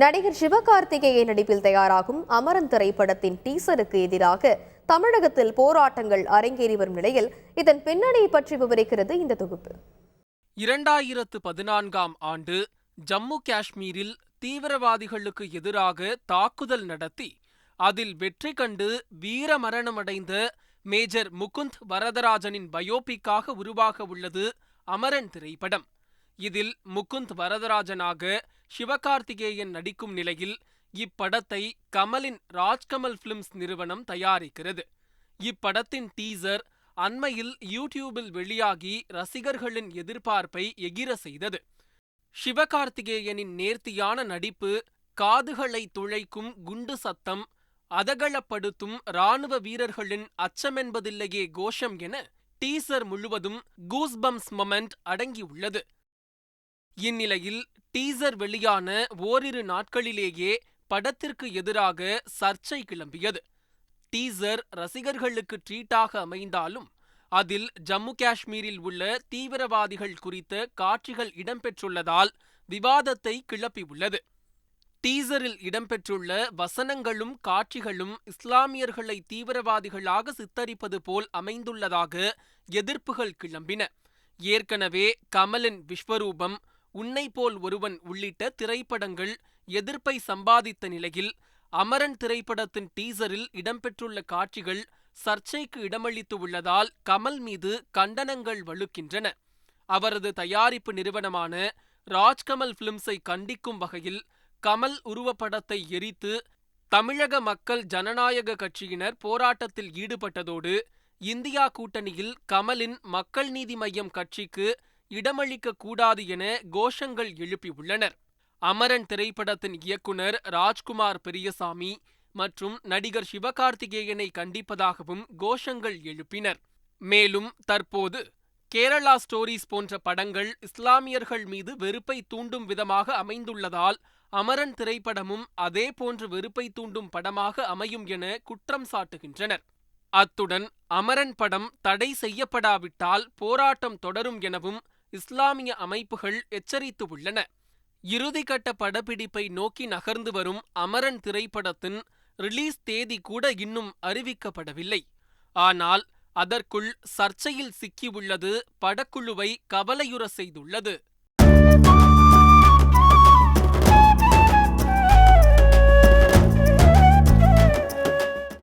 நடிகர் சிவகார்த்திகேயன் நடிப்பில் தயாராகும் அமரன் திரைப்படத்தின் டீசருக்கு எதிராக தமிழகத்தில் போராட்டங்கள் அரங்கேறி வரும் நிலையில் இதன் பின்னணியை பற்றி விவரிக்கிறது இந்த தொகுப்பு. 2014ஆம் ஆண்டு ஜம்மு காஷ்மீரில் தீவிரவாதிகளுக்கு எதிராக தாக்குதல் நடத்தி அதில் வெற்றி கண்டு வீரமரணமடைந்த மேஜர் முகுந்த் வரதராஜனின் பயோபிக்காக உருவாக உள்ளது அமரன் திரைப்படம். இதில் முகுந்த் வரதராஜனாக சிவகார்த்திகேயன் நடிக்கும் நிலையில் இப்படத்தை கமலின் ராஜ்கமல் பிலிம்ஸ் நிறுவனம் தயாரிக்கிறது. இப்படத்தின் டீசர் அண்மையில் யூடியூபில் வெளியாகி ரசிகர்களின் எதிர்பார்ப்பை எகிர செய்தது. சிவகார்த்திகேயனின் நேர்த்தியான நடிப்பு, காதுகளை துளைக்கும் குண்டு சத்தம், அதகளப்படுத்தும் இராணுவ வீரர்களின் அச்சமென்பதில்லையே கோஷம் என டீசர் முழுவதும் கூஸ்பம்ஸ் மொமெண்ட் அடங்கியுள்ளது. இந்நிலையில் டீசர் வெளியான ஓரிரு நாட்களிலேயே படத்திற்கு எதிராக சர்ச்சை கிளம்பியது. டீசர் ரசிகர்களுக்கு ட்ரீட்டாக அமைந்தாலும் அதில் ஜம்மு காஷ்மீரில் உள்ள தீவிரவாதிகள் குறித்த காட்சிகள் இடம்பெற்றுள்ளதால் விவாதத்தை கிளப்பியுள்ளது. டீசரில் இடம்பெற்றுள்ள வசனங்களும் காட்சிகளும் இஸ்லாமியர்களை தீவிரவாதிகளாக சித்தரிப்பது போல் அமைந்துள்ளதாக எதிர்ப்புகள் கிளம்பின. ஏற்கனவே கமலின் விஸ்வரூபம், உன்னை போல் ஒருவன் உள்ளிட்ட திரைப்படங்கள் எதிர்ப்பை சம்பாதித்த நிலையில் அமரன் திரைப்படத்தின் டீசரில் இடம்பெற்றுள்ள காட்சிகள் சர்ச்சைக்கு இடமளித்து உள்ளதால் கமல் மீது கண்டனங்கள் வலுக்கின்றன. அவரது தயாரிப்பு நிறுவனமான ராஜ்கமல் பிலிம்ஸை கண்டிக்கும் வகையில் கமல் உருவப்படத்தை எரித்து தமிழக மக்கள் ஜனநாயக கட்சியினர் போராட்டத்தில் ஈடுபட்டதோடு இந்தியா கூட்டணியில் கமலின் மக்கள் நீதி மய்யம் கட்சிக்கு இடமளிக்க கூடாது என கோஷங்கள் எழுப்பியுள்ளனர். அமரன் திரைப்படத்தின் இயக்குனர் ராஜ்குமார் பெரியசாமி மற்றும் நடிகர் சிவகார்த்திகேயனை கண்டிப்பதாகவும் கோஷங்கள் எழுப்பினர். மேலும் தற்போது கேரளா ஸ்டோரிஸ் போன்ற படங்கள் இஸ்லாமியர்கள் மீது வெறுப்பை தூண்டும் விதமாக அமைந்துள்ளதால் அமரன் திரைப்படமும் அதே போன்று வெறுப்பை தூண்டும் படமாக அமையும் என குற்றம் சாட்டுகின்றனர். அத்துடன் அமரன் படம் தடை செய்யப்படாவிட்டால் போராட்டம் தொடரும் எனவும் இஸ்லாமிய அமைப்புகள் எச்சரித்து உள்ளன. இறுதிக்கட்ட படப்பிடிப்பை நோக்கி நகர்ந்து வரும் அமரன் திரைப்படத்தின் ரிலீஸ் தேதி கூட இன்னும் அறிவிக்கப்படவில்லை. ஆனால் அதற்குள் சர்ச்சையில் சிக்கியுள்ளது படக்குழுவை கவலையுற செய்துள்ளது.